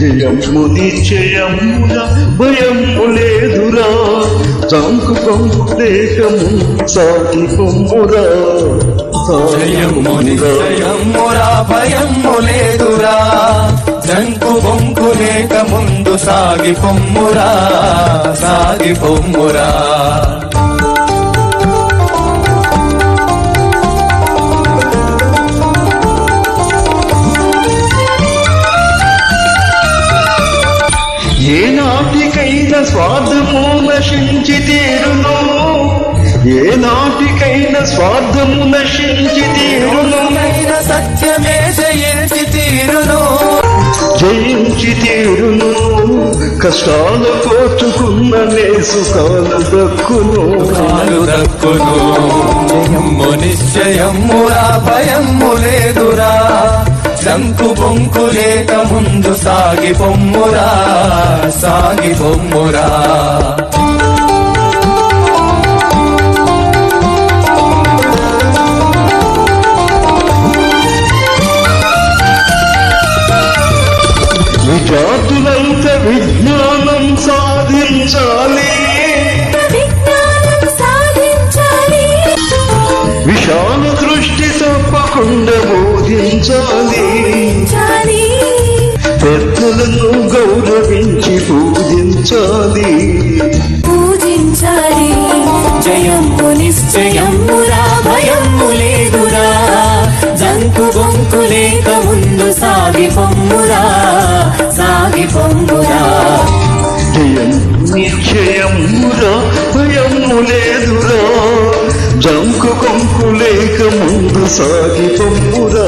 జయము నిశ్చయమున భయము లేదురా జంకు కొంకు లేకము సాగి పొమ్మురా జయము నిశ్చయమురా భయము లేదురా జంకు బొంకు లేక ముందు సాగి పొమ్మురా సాగి పొమ్మురా ఏనాటికైనా స్వార్థము నశించి తీరును ఏనాటికైనా స్వార్థము నశించి తీరును సత్యమే జయించి తీరును జయించి తీరును కష్టాలు కోర్చుకున్న సుఖాలు దక్కును జయము నిశ్చయమురా భయము లేదురా జంకు బొంకు లేక ముందు సాగి పొమ్మురా సాగి పొమ్మురా విద్యార్థులంత విజ్ఞానం సాధించాలి విశాల దృష్టి తప్పకుండా బోధించాలి పెద్దలను గౌరవించి పూజించాలి జయము నిశ్చయమురా భయము లేదురా జంకు బొంకు లేక ముందు సాగి పొమ్మురా సాగి పొమ్మురా జయము నిశ్చయమురా భయము లేదురా జంకు కొంకు లేక ముందు సాగి పొమ్మురా